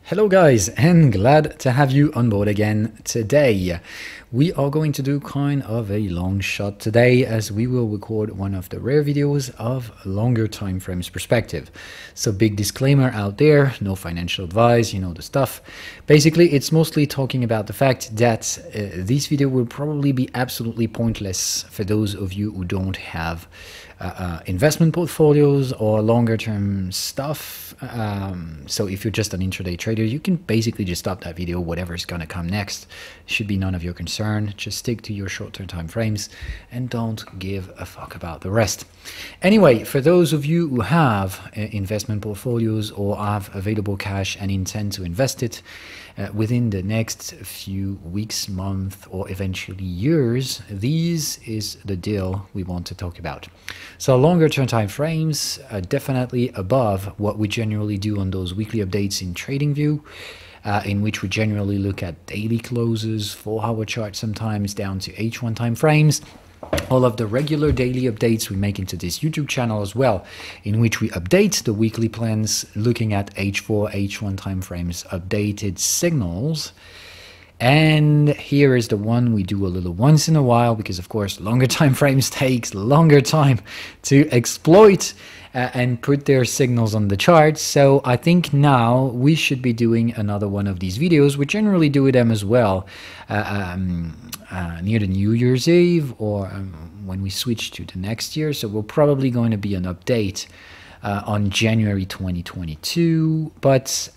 Hello guys, and glad to have you on board again today. We are going to do kind of a long shot today as we will record one of the rare videos of longer time frames perspective. So big disclaimer out there, no financial advice, you know the stuff. Basically, it's mostly talking about the fact that this video will probably be absolutely pointless for those of you who don't have investment portfolios or longer term stuff. So if you're just an intraday trader, you can basically just stop that video. Whatever's gonna come next should be none of your concern. Just stick to your short-term time frames and don't give a fuck about the rest. Anyway, for those of you who have investment portfolios or have available cash and intend to invest it within the next few weeks, months, or eventually years, this is the deal we want to talk about. So longer term time frames are definitely above what we generally do on those weekly updates in TradingView, in which we generally look at daily closes, 4-hour charts sometimes down to H1 time frames. All of the regular daily updates we make into this YouTube channel as well, in which we update the weekly plans looking at H4, H1 timeframes, updated signals. And here is the one we do a little once in a while because, of course, longer time frames takes longer time to exploit and put their signals on the charts. So I think now we should be doing another one of these videos. We generally do them as well near the New Year's Eve or when we switch to the next year. So we're probably going to be an update on January 2022. But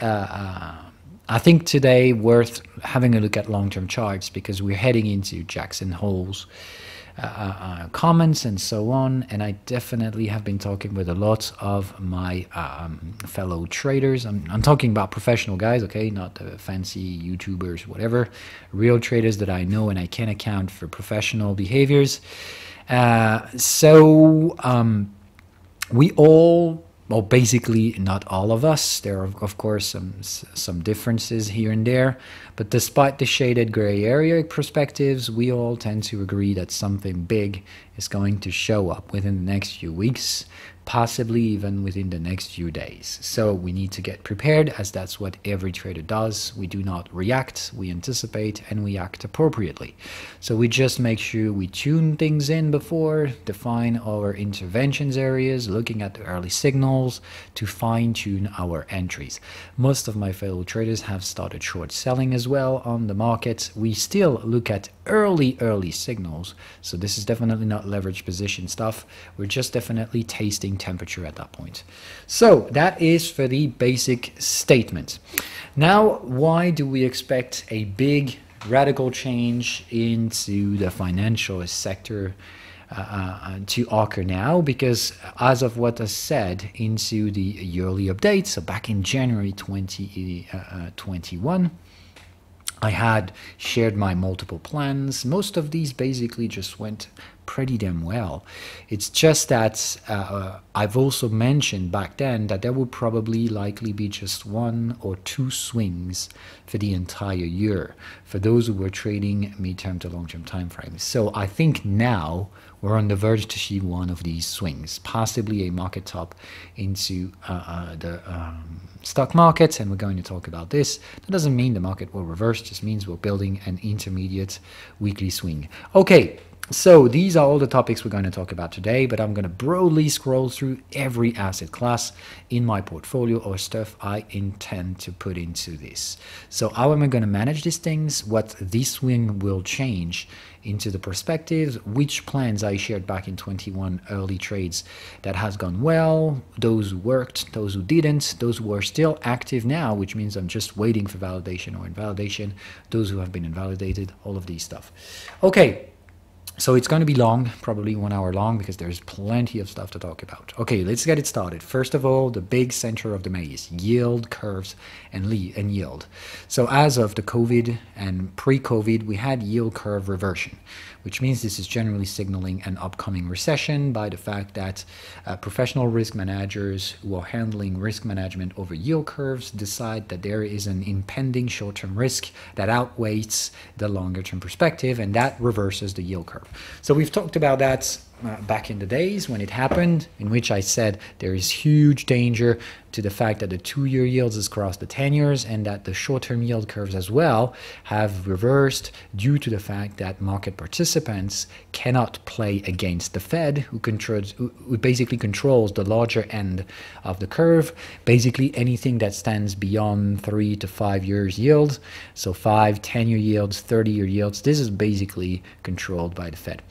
I think today worth having a look at long-term charts because we're heading into Jackson Hole's comments and so on, and I definitely have been talking with a lot of my fellow traders. I'm talking about professional guys, okay, not the fancy YouTubers, whatever, real traders that I know and I can account for professional behaviors. We all, well, basically not all of us. There are, of course, some differences here and there. But despite the shaded gray area perspectives, we all tend to agree that something big is going to show up within the next few weeks, possibly even within the next few days. So we need to get prepared, as that's what every trader does. We do not react, we anticipate, and we act appropriately. So we just make sure we tune things in before, define our interventions areas, looking at the early signals to fine-tune our entries. Most of my fellow traders have started short selling as well on the market. We still look at early signals, so this is definitely not leverage position stuff. We're just definitely tasting temperature at that point. So that is for the basic statement. Now, why do we expect a big radical change into the financial sector to occur now? Because as of what I said into the yearly update, so back in January 2021, I had shared my multiple plans. Most of these basically just went pretty damn well. It's just that I've also mentioned back then that there would probably likely be just 1 or 2 swings for the entire year for those who were trading mid-term to long-term time frames. So I think now we're on the verge to see one of these swings, possibly a market top into the stock market, and we're going to talk about this. That doesn't mean the market will reverse, just means we're building an intermediate weekly swing. Okay, so these are all the topics we're going to talk about today, but I'm going to broadly scroll through every asset class in my portfolio or stuff I intend to put into this. So how am I going to manage these things? What this swing will change into the perspectives, which plans I shared back in 21 early trades that has gone well, those who worked, those who didn't, those who are still active now, which means I'm just waiting for validation or invalidation, those who have been invalidated, all of these stuff. Okay. So it's going to be long, probably 1 hour long, because there's plenty of stuff to talk about. Okay, let's get it started. First of all, the big center of the maze, yield curves and yield. So as of the COVID and pre-COVID, we had yield curve reversion, which means this is generally signaling an upcoming recession by the fact that professional risk managers who are handling risk management over yield curves decide that there is an impending short-term risk that outweighs the longer-term perspective, and that reverses the yield curve. So we've talked about that back in the days when it happened, in which I said there is huge danger to the fact that the 2-year yields has crossed the 10 years and that the short-term yield curves as well have reversed due to the fact that market participants cannot play against the Fed, who basically controls the larger end of the curve, basically anything that stands beyond 3 to 5 years yields, so 5, 10-year yields, 30-year yields. This is basically controlled by the Fed.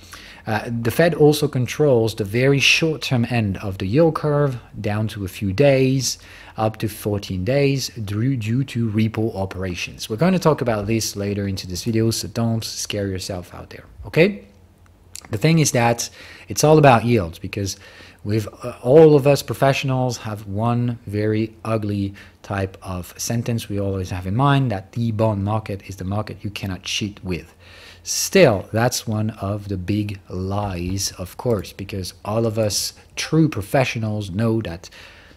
The Fed also controls the very short-term end of the yield curve down to a few days, up to 14 days, due to repo operations. We're going to talk about this later into this video, so don't scare yourself out there, okay? The thing is that it's all about yields, because with all of us professionals have one very ugly type of sentence we always have in mind, that the bond market is the market you cannot cheat with. Still, that's one of the big lies, of course, because all of us true professionals know that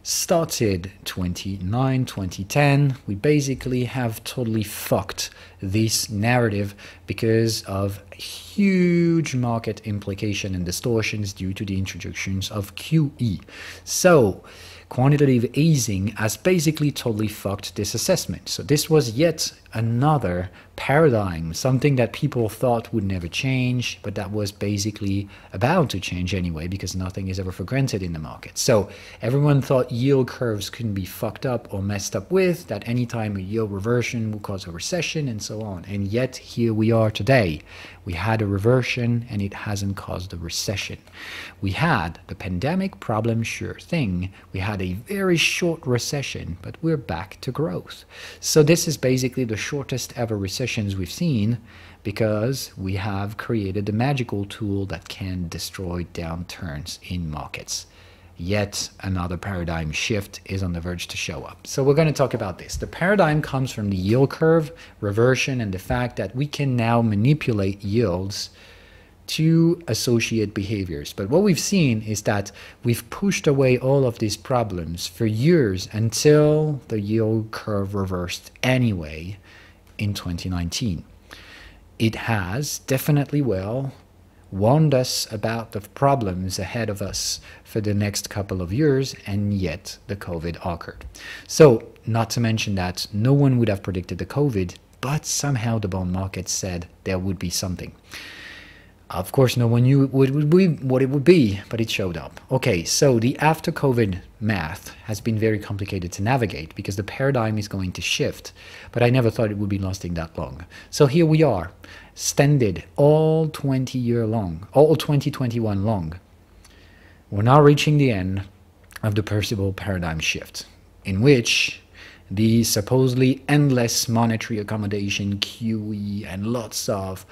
started 2009, 2010, we basically have totally fucked this narrative because of huge market implication and distortions due to the introductions of QE. So, quantitative easing has basically totally fucked this assessment. So this was yet another paradigm, something that people thought would never change, but that was basically about to change anyway, because nothing is ever for granted in the market. So everyone thought yield curves couldn't be fucked up or messed up with, that any time a yield reversion will cause a recession and so on. And yet here we are today. We had a reversion and it hasn't caused a recession. We had the pandemic problem, sure thing. We had a very short recession, but we're back to growth. So this is basically the shortest ever recessions we've seen, because we have created the magical tool that can destroy downturns in markets. Yet another paradigm shift is on the verge to show up. So we're going to talk about this. The paradigm comes from the yield curve reversion and the fact that we can now manipulate yields to associate behaviors. But what we've seen is that we've pushed away all of these problems for years until the yield curve reversed anyway in 2019. It has definitely warned us about the problems ahead of us for the next couple of years, and yet the COVID occurred. So, not to mention that no one would have predicted the COVID, but somehow the bond market said there would be something. Of course, no one knew what it would be, but it showed up. Okay, so the after-COVID math has been very complicated to navigate because the paradigm is going to shift, but I never thought it would be lasting that long. So here we are, extended all 2021 long. We're now reaching the end of the perceivable paradigm shift, in which the supposedly endless monetary accommodation, QE, and lots of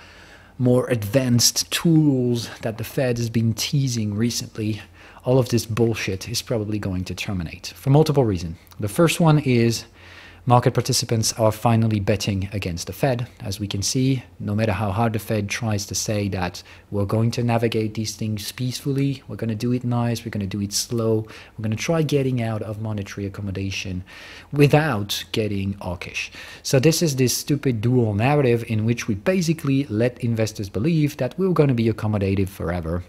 more advanced tools that the Fed has been teasing recently, all of this bullshit is probably going to terminate for multiple reasons. The first one is market participants are finally betting against the Fed. As we can see, no matter how hard the Fed tries to say that we're going to navigate these things peacefully, we're going to do it nice, we're going to do it slow, we're going to try getting out of monetary accommodation without getting hawkish. So this is this stupid dual narrative in which we basically let investors believe that we're going to be accommodative forever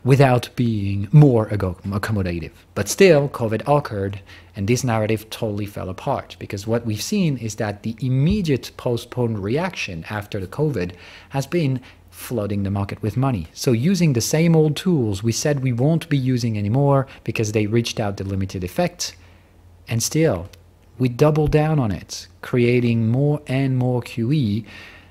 without being more accommodative. But still, COVID occurred, and this narrative totally fell apart, because what we've seen is that the immediate postponed reaction after the COVID has been flooding the market with money. So using the same old tools we said we won't be using anymore because they reached out the limited effect, and still we doubled down on it, creating more and more QE.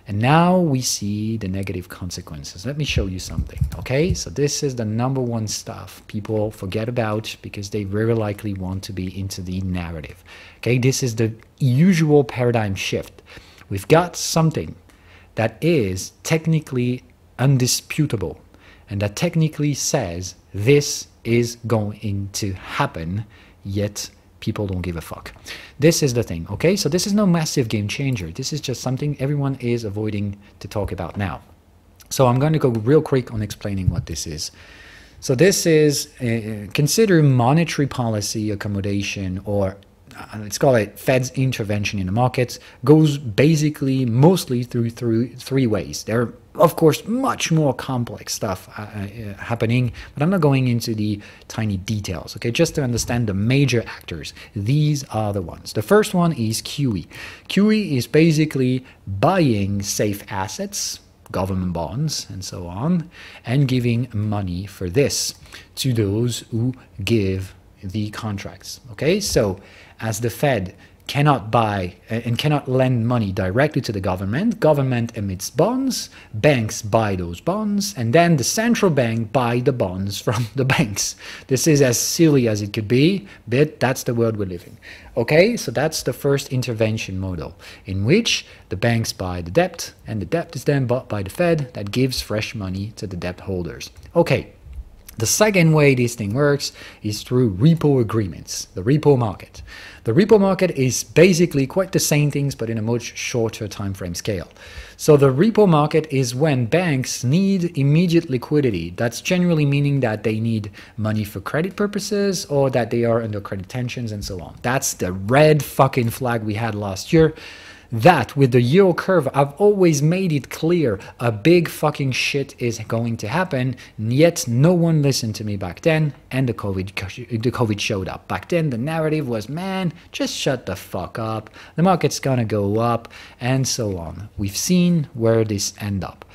And now we see the negative consequences. Let me show you something, okay? So this is the number one stuff people forget about because they very likely want to be into the narrative, okay? This is the usual paradigm shift. We've got something that is technically undisputable and that technically says this is going to happen, yet people don't give a fuck. This is the thing, okay? So this is no massive game changer. This is just something everyone is avoiding to talk about now. So I'm going to go real quick on explaining what this is. So this is, consider monetary policy accommodation or let's call it Fed's intervention in the markets, goes basically mostly through three ways. There are, of course, much more complex stuff happening, but I'm not going into the tiny details, okay? Just to understand the major actors, these are the ones. The first one is QE. QE is basically buying safe assets, government bonds, and so on, and giving money for this to those who give the contracts, okay? So as the Fed cannot buy and cannot lend money directly to the government emits bonds, banks buy those bonds, and then the central bank buy the bonds from the banks. This is as silly as it could be, but that's the world we live in. Okay, so that's the first intervention model, in which the banks buy the debt, and the debt is then bought by the Fed that gives fresh money to the debt holders. Okay. The second way this thing works is through repo agreements, the repo market. The repo market is basically quite the same things, but in a much shorter time frame scale. So the repo market is when banks need immediate liquidity. That's generally meaning that they need money for credit purposes or that they are under credit tensions and so on. That's the red fucking flag we had last year. That, with the yield curve, I've always made it clear a big fucking shit is going to happen, yet no one listened to me back then, and the COVID showed up. Back then, the narrative was, man, just shut the fuck up, the market's gonna go up, and so on. We've seen where this end up.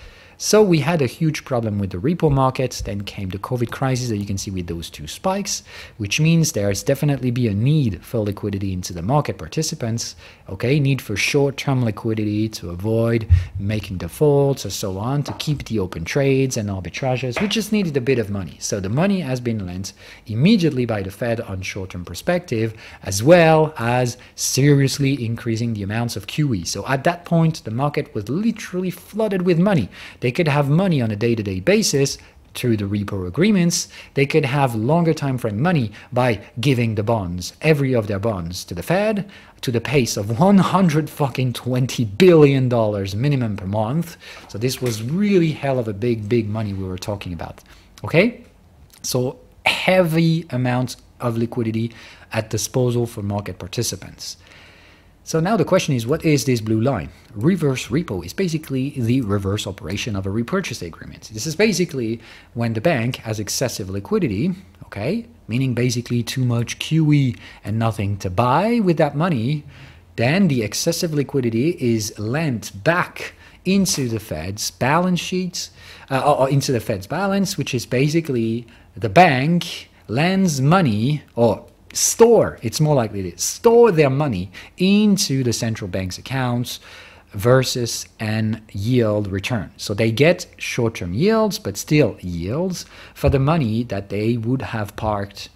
So we had a huge problem with the repo market, then came the COVID crisis that you can see with those two spikes, which means there's definitely be a need for liquidity into the market participants, okay, need for short-term liquidity to avoid making defaults or so on, to keep the open trades and arbitrages. We just needed a bit of money. So the money has been lent immediately by the Fed on short-term perspective, as well as seriously increasing the amounts of QE. So at that point, the market was literally flooded with money. They could have money on a day-to-day basis through the repo agreements. They could have longer time frame money by giving the bonds, every of their bonds, to the Fed to the pace of $120 billion minimum per month. So this was really hell of a big money we were talking about. Okay, so heavy amounts of liquidity at disposal for market participants. So now the question is, what is this blue line? Reverse repo is basically the reverse operation of a repurchase agreement. This is basically when the bank has excessive liquidity, okay, meaning basically too much QE and nothing to buy with that money, then the excessive liquidity is lent back into the Fed's balance sheets, or into the Fed's balance, which is basically the bank lends money, or it's more likely to store their money into the central bank's accounts versus an yield return. So they get short-term yields, but still yields for the money that they would have parked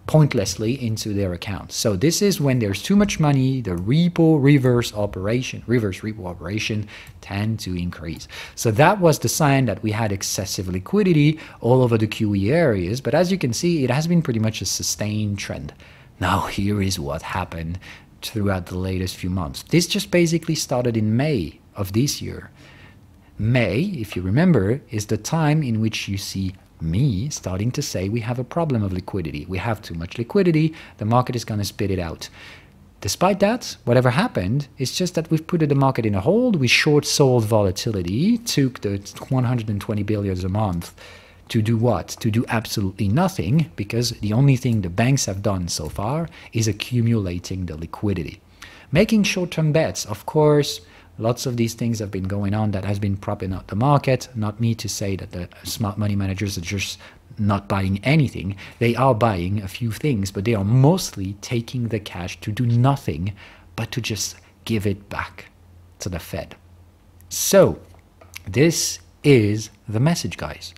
pointlessly into their accounts. So this is when there's too much money, the reverse repo operation tend to increase. So that was the sign that we had excessive liquidity all over the QE areas, but as you can see, it has been pretty much a sustained trend. Now here is what happened throughout the latest few months. This just basically started in May of this year. May, if you remember, is the time in which you see me starting to say we have a problem of liquidity. We have too much liquidity, the market is going to spit it out. Despite that, whatever happened, it's just that we've put the market in a hold, we short sold volatility, took the 120 billion a month to do what? To do absolutely nothing, because the only thing the banks have done so far is accumulating the liquidity. Making short-term bets, of course, lots of these things have been going on that has been propping up the market. Not me to say that the smart money managers are just not buying anything. They are buying a few things, but they are mostly taking the cash to do nothing but to just give it back to the Fed. So this is the message, guys.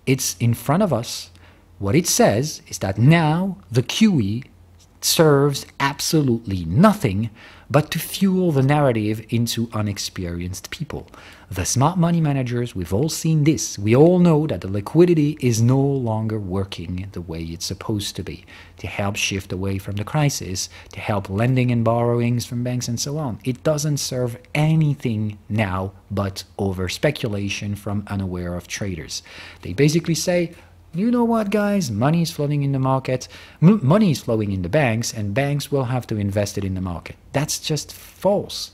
It's in front of us. What it says is that now the QE serves absolutely nothing but to fuel the narrative into unexperienced people. The smart money managers, we've all seen this. We all know that the liquidity is no longer working the way it's supposed to be, to help shift away from the crisis, to help lending and borrowings from banks and so on. It doesn't serve anything now but over speculation from unaware of traders. They basically say, You know what, guys? Money is flowing in the market, money is flowing in the banks, and banks will have to invest it in the market. That's just false.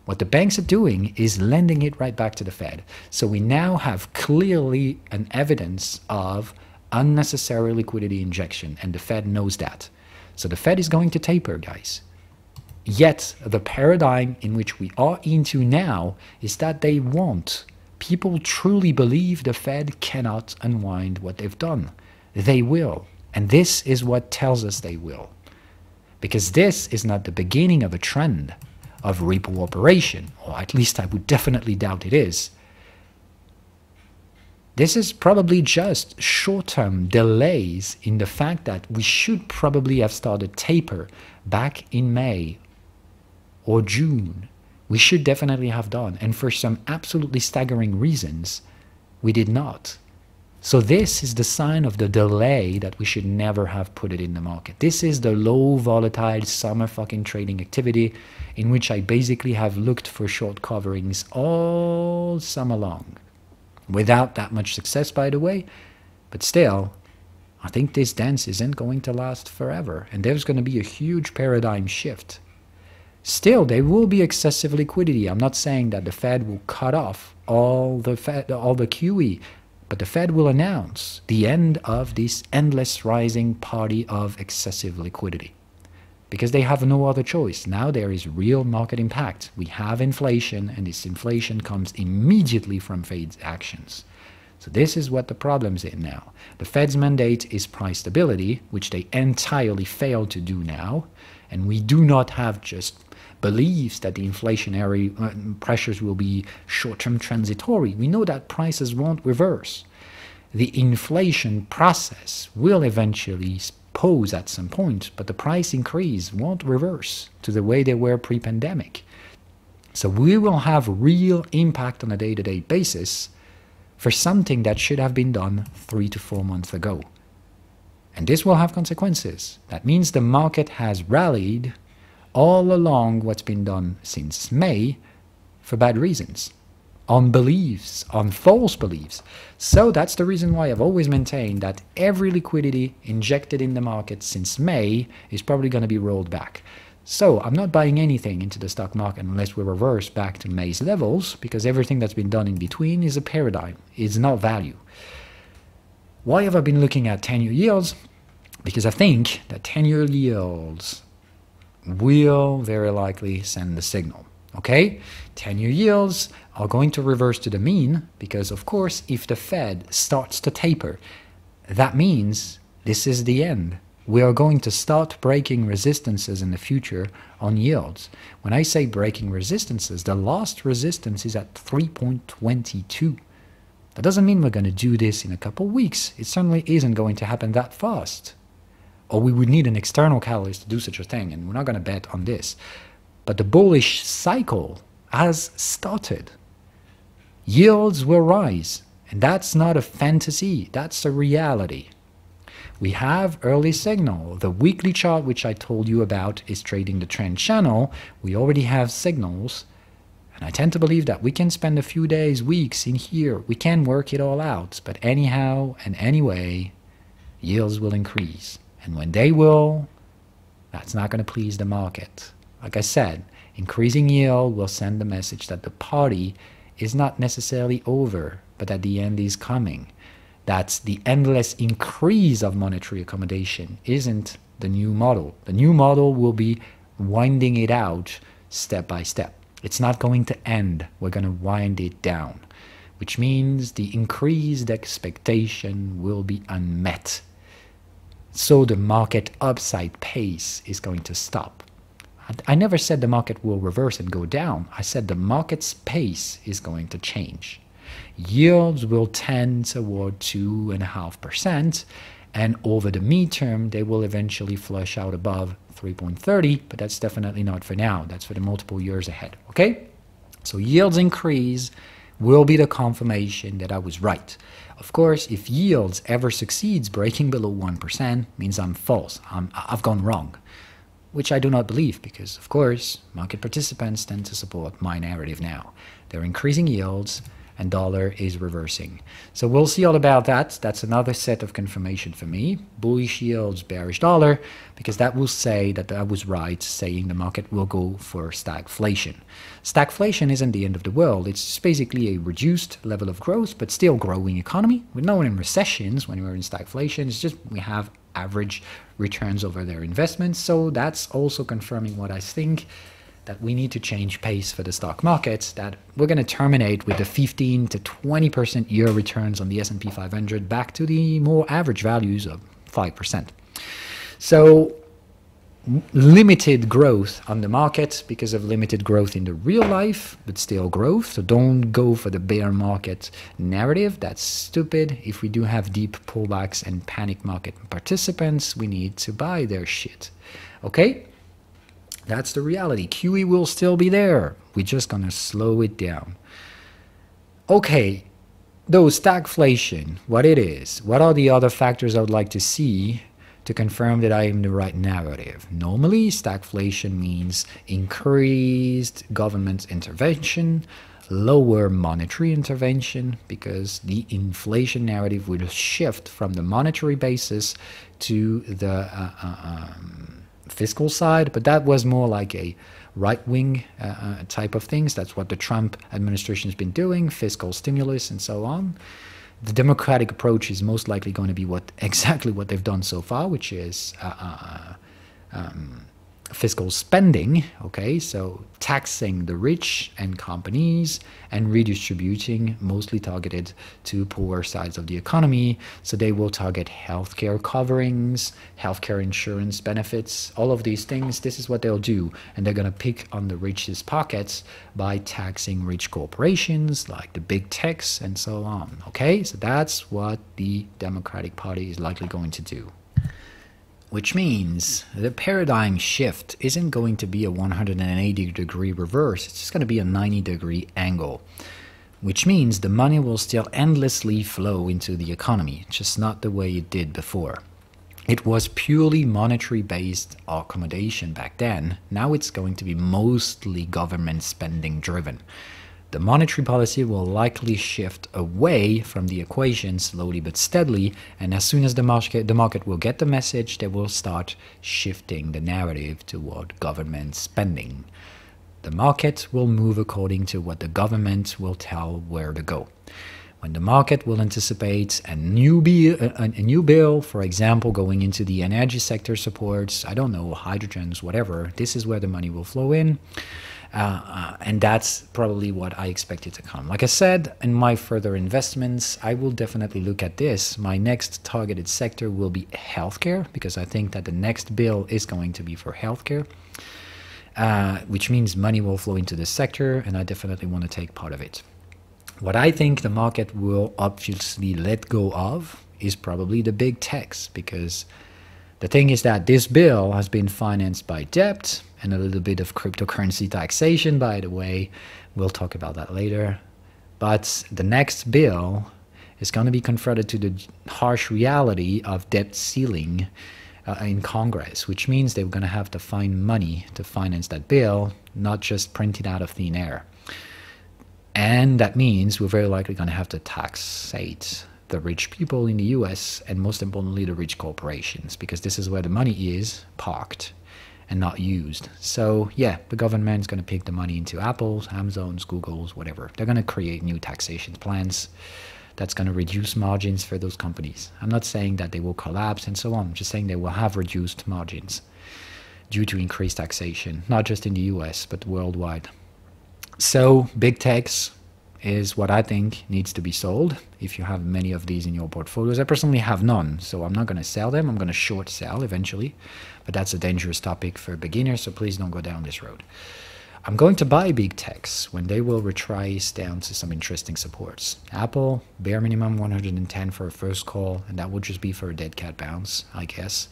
What the banks are doing is lending it right back to the Fed. So we now have clearly an evidence of unnecessary liquidity injection, and the Fed knows that. So the Fed is going to taper, guys. Yet the paradigm in which we are into now is that they won't. People truly believe the Fed cannot unwind what they've done. They will. And this is what tells us they will. Because this is not the beginning of a trend of repo operation, or at least I would definitely doubt it is. This is probably just short-term delays in the fact that we should probably have started taper back in May or June. We should definitely have done, and for some absolutely staggering reasons, we did not. So this is the sign of the delay that we should never have put it in the market. This is the low volatile summer fucking trading activity in which I basically have looked for short coverings all summer long. Without that much success, by the way, but still, I think this dance isn't going to last forever, and there's going to be a huge paradigm shift. Still, there will be excessive liquidity. I'm not saying that the Fed will cut off all the QE, but the Fed will announce the end of this endless rising party of excessive liquidity. Because they have no other choice. Now there is real market impact. We have inflation, and this inflation comes immediately from Fed's actions. So this is what the problem's in now. The Fed's mandate is price stability, which they entirely fail to do now. And we do not have just beliefs that the inflationary pressures will be short-term transitory. We know that prices won't reverse. The inflation process will eventually pose at some point, but the price increase won't reverse to the way they were pre-pandemic. So we will have real impact on a day-to-day basis for something that should have been done 3 to 4 months ago. And this will have consequences. That means the market has rallied all along what's been done since May for bad reasons, on beliefs, on false beliefs. So that's the reason why I've always maintained that every liquidity injected in the market since May is probably going to be rolled back. So I'm not buying anything into the stock market unless we reverse back to May's levels, because everything that's been done in between is a paradigm, is not value. Why have I been looking at 10-year yields? Because I think that 10-year yields will very likely send the signal. Okay? 10-year yields are going to reverse to the mean because, of course, if the Fed starts to taper, that means this is the end. We are going to start breaking resistances in the future on yields. When I say breaking resistances, the last resistance is at 3.22. That doesn't mean we're going to do this in a couple of weeks. It certainly isn't going to happen that fast. Or we would need an external catalyst to do such a thing, and we're not going to bet on this. But the bullish cycle has started. Yields will rise, and that's not a fantasy, that's a reality. We have early signal. The weekly chart, which I told you about, is trading the trend channel. We already have signals, and I tend to believe that we can spend a few days, weeks in here. We can work it all out, but anyhow and anyway, yields will increase. And when they will, that's not going to please the market. Like I said, increasing yield will send the message that the party is not necessarily over, but that the end is coming. That's the endless increase of monetary accommodation isn't the new model. The new model will be winding it out step by step. It's not going to end. We're going to wind it down, which means the increased expectation will be unmet. So the market upside pace is going to stop. I never said the market will reverse and go down. I said the market's pace is going to change. Yields will tend toward 2.5%, and over the midterm, they will eventually flush out above 3.30, but that's definitely not for now. That's for the multiple years ahead, okay? So yields increase will be the confirmation that I was right. Of course, if yields ever succeeds breaking below 1%, means I'm false. I've gone wrong, which I do not believe because, of course, market participants tend to support my narrative now. They're increasing yields, and dollar is reversing. So we'll see all about that. That's another set of confirmation for me. Bullish yields, bearish dollar, because that will say that I was right saying the market will go for stagflation. Stagflation isn't the end of the world. It's just basically a reduced level of growth, but still growing economy. We're not in recessions when we're in stagflation. It's just we have average returns over their investments. So that's also confirming what I think, that we need to change pace for the stock market, that we're going to terminate with the 15 to 20% year returns on the S&P 500 back to the more average values of 5%. So limited growth on the market because of limited growth in the real life, but still growth. So don't go for the bear market narrative. That's stupid. If we do have deep pullbacks and panic market participants, we need to buy their shit. Okay? That's the reality. QE will still be there. We're just going to slow it down. Okay, though stagflation, what it is, what are the other factors I would like to see to confirm that I am the right narrative? Normally, stagflation means increased government intervention, lower monetary intervention, because the inflation narrative will shift from the monetary basis to the fiscal side, but that was more like a right-wing type of things. That's what the Trump administration has been doing, fiscal stimulus and so on. The Democratic approach is most likely going to be exactly what they've done so far, which is fiscal spending, okay, so taxing the rich and companies and redistributing, mostly targeted to poor sides of the economy. So they will target healthcare coverings, healthcare insurance benefits, all of these things. This is what they'll do, and they're going to pick on the richest pockets by taxing rich corporations like the big techs and so on, okay? So that's what the Democratic Party is likely going to do. Which means the paradigm shift isn't going to be a 180-degree reverse. It's just going to be a 90-degree angle, which means the money will still endlessly flow into the economy, just not the way it did before. It was purely monetary-based accommodation back then. Now it's going to be mostly government spending driven. The monetary policy will likely shift away from the equation slowly but steadily, and as soon as the market will get the message, they will start shifting the narrative toward government spending. The market will move according to what the government will tell where to go. When the market will anticipate a new bill, for example, going into the energy sector supports, I don't know, hydrogens, whatever, this is where the money will flow in. And that's probably what I expect it to come. Like I said, in my further investments, I will definitely look at this. My next targeted sector will be healthcare, because I think that the next bill is going to be for healthcare, which means money will flow into this sector, and I definitely want to take part of it. What I think the market will obviously let go of is probably the big techs, because the thing is that this bill has been financed by debt and a little bit of cryptocurrency taxation, by the way. We'll talk about that later. But the next bill is going to be confronted to the harsh reality of debt ceiling in Congress, which means they're going to have to find money to finance that bill, not just print it out of thin air. And that means we're very likely going to have to taxate the rich people in the US, and most importantly the rich corporations, because this is where the money is parked and not used. So yeah, the government's going to pick the money into Apple's, Amazon's, Google's, whatever. They're going to create new taxation plans that's going to reduce margins for those companies. I'm not saying that they will collapse and so on. I'm just saying they will have reduced margins due to increased taxation, not just in the US, but worldwide. So big techs is what I think needs to be sold if you have many of these in your portfolios. I personally have none, so I'm not going to sell them. I'm going to short sell eventually, but that's a dangerous topic for beginners, so please don't go down this road. I'm going to buy big techs when they will retrace down to some interesting supports. Apple, bare minimum 110 for a first call, and that would just be for a dead cat bounce, I guess.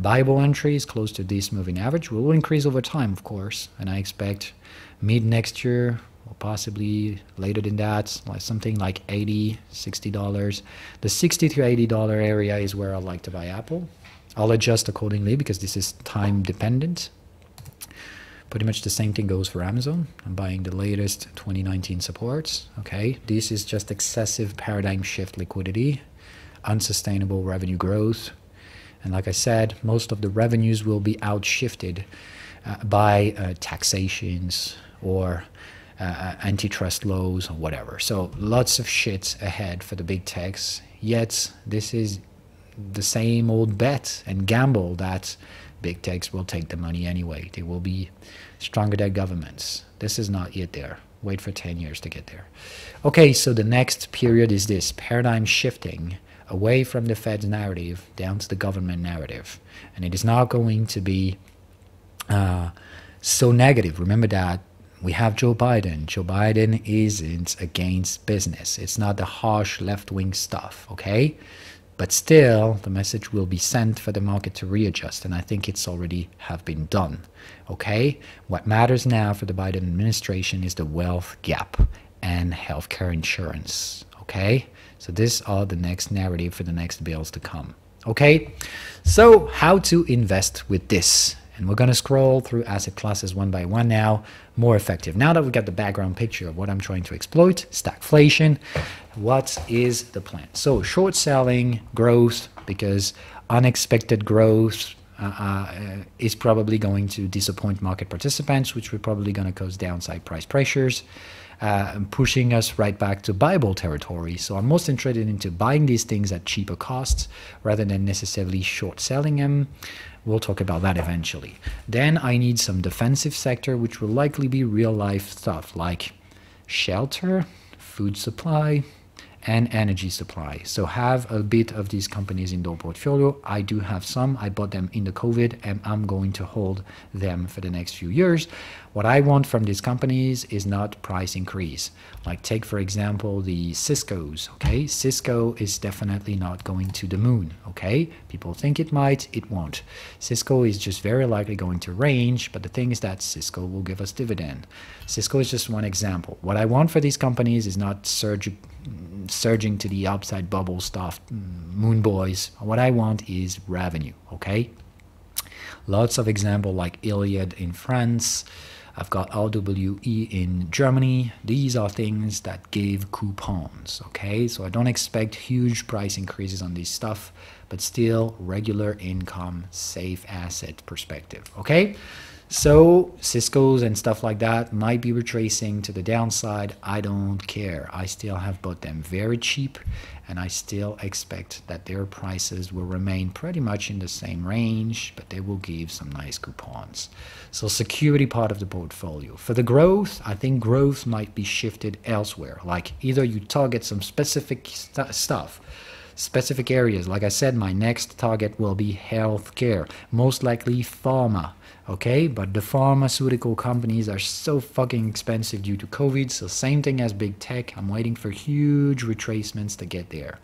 Buyable entries close to this moving average will increase over time, of course, and I expect mid next year, or possibly later than that, like something like $80, $60. The $60 to $80 area is where I like to buy Apple. I'll adjust accordingly because this is time dependent. Pretty much the same thing goes for Amazon. I'm buying the latest 2019 supports. Okay, this is just excessive paradigm shift liquidity, unsustainable revenue growth. And like I said, most of the revenues will be outshifted by taxations or antitrust laws or whatever. So lots of shit ahead for the big techs. Yet this is the same old bet and gamble that big techs will take the money anyway. They will be stronger than governments. This is not yet there. Wait for 10 years to get there. Okay, so the next period is this paradigm shifting away from the Fed's narrative down to the government narrative. And it is not going to be so negative. Remember that we have Joe Biden. Joe Biden isn't against business. It's not the harsh left-wing stuff, okay? But still, the message will be sent for the market to readjust, and I think it's already have been done, okay? What matters now for the Biden administration is the wealth gap and healthcare insurance, okay? So these are the next narrative for the next bills to come, okay? So how to invest with this? And we're going to scroll through asset classes one by one now, more effective. Now that we've got the background picture of what I'm trying to exploit, stagflation, what is the plan? So short selling, growth, because unexpected growth is probably going to disappoint market participants, which are probably going to cause downside price pressures, pushing us right back to buyable territory. So I'm most interested into buying these things at cheaper costs rather than necessarily short selling them. We'll talk about that eventually. Then I need some defensive sector, which will likely be real life stuff like shelter, food supply, and energy supply. So have a bit of these companies in the portfolio. I do have some. I bought them in the COVID, and I'm going to hold them for the next few years. What I want from these companies is not price increase. Like take, for example, the Cisco's, okay? Cisco is definitely not going to the moon, okay? People think it might, it won't. Cisco is just very likely going to range, but the thing is that Cisco will give us dividend. Cisco is just one example. What I want for these companies is not surging to the upside bubble stuff, moon boys. What I want is revenue, okay? Lots of example like Iliad in France. I've got RWE in Germany. These are things that give coupons, okay? So I don't expect huge price increases on this stuff, but still regular income, safe asset perspective, okay? So Cisco's and stuff like that might be retracing to the downside. I don't care. I still have bought them very cheap, and I still expect that their prices will remain pretty much in the same range, but they will give some nice coupons. So security part of the portfolio. For the growth, I think growth might be shifted elsewhere. Like either you target some specific stuff, specific areas. Like I said, my next target will be healthcare, most likely pharma. Okay, but the pharmaceutical companies are so fucking expensive due to COVID, so same thing as big tech. I'm waiting for huge retracements to get there.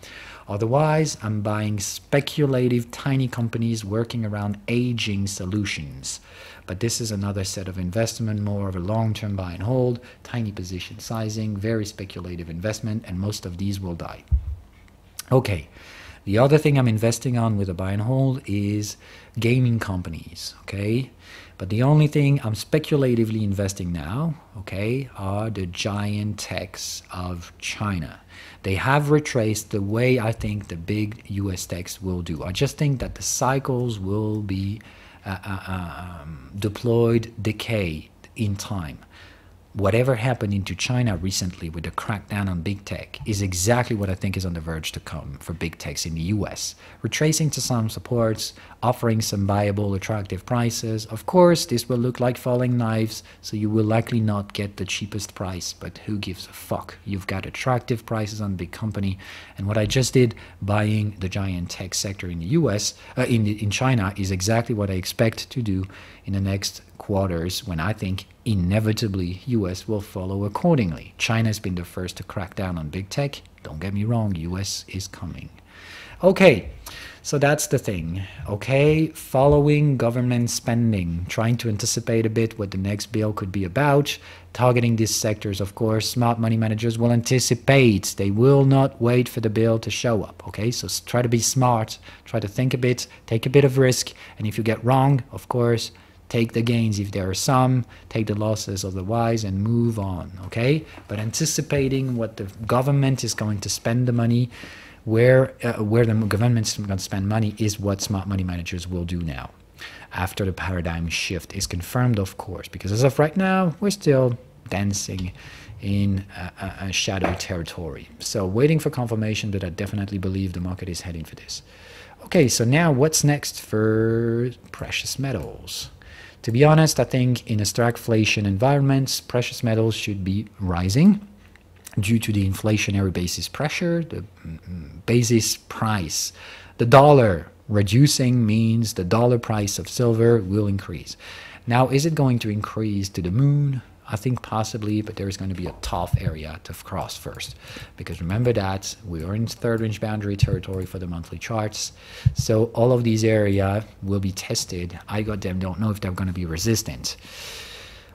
Otherwise, I'm buying speculative tiny companies working around aging solutions. But this is another set of investment, more of a long-term buy and hold, tiny position sizing, very speculative investment, and most of these will die. Okay. The other thing I'm investing on with a buy and hold is gaming companies, okay? But the only thing I'm speculatively investing now, okay, are the giant techs of China. They have retraced the way I think the big US techs will do. I just think that the cycles will be deployed, decay in time. Whatever happened into China recently with the crackdown on big tech is exactly what I think is on the verge to come for big techs in the US. Retracing to some supports, offering some viable, attractive prices. Of course, this will look like falling knives, so you will likely not get the cheapest price, but who gives a fuck? You've got attractive prices on big company, and what I just did buying the giant tech sector in the US, in China, is exactly what I expect to do in the next quarters when I think inevitably US will follow accordingly. China has been the first to crack down on big tech. Don't get me wrong, US is coming. Okay, so that's the thing. Okay, following government spending, trying to anticipate a bit what the next bill could be about, targeting these sectors, of course. Smart money managers will anticipate. They will not wait for the bill to show up, okay? So try to be smart, try to think a bit, take a bit of risk, and if you get wrong, of course, Take the gains if there are some, take the losses otherwise, and move on, okay? But anticipating what the government is going to spend the money, where the government is going to spend money, is what smart money managers will do now, after the paradigm shift is confirmed, of course, because as of right now, we're still dancing in a shadow territory. So waiting for confirmation, but I definitely believe the market is heading for this. Okay, so now what's next for precious metals? To be honest, I think in a stagflation environment, precious metals should be rising due to the inflationary basis pressure, the basis price. The dollar reducing means the dollar price of silver will increase. Now, is it going to increase to the moon? I think possibly, but there is going to be a tough area to cross first, because remember that we are in third range boundary territory for the monthly charts. So all of these areas will be tested. I got them, don't know if they're going to be resistant.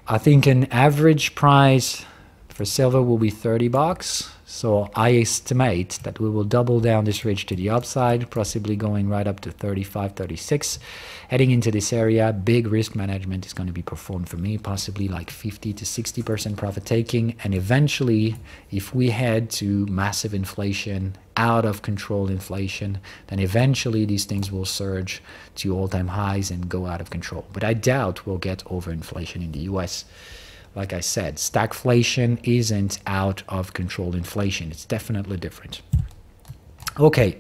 I think an average price for silver will be $30. So I estimate that we will double down this ridge to the upside, possibly going right up to 35, 36. Heading into this area, big risk management is going to be performed for me, possibly like 50 to 60% profit taking. And eventually, if we head to massive inflation, out of control inflation, then eventually these things will surge to all-time highs and go out of control. But I doubt we'll get overinflation in the US. Like I said, stagflation isn't out of control inflation. It's definitely different. Okay,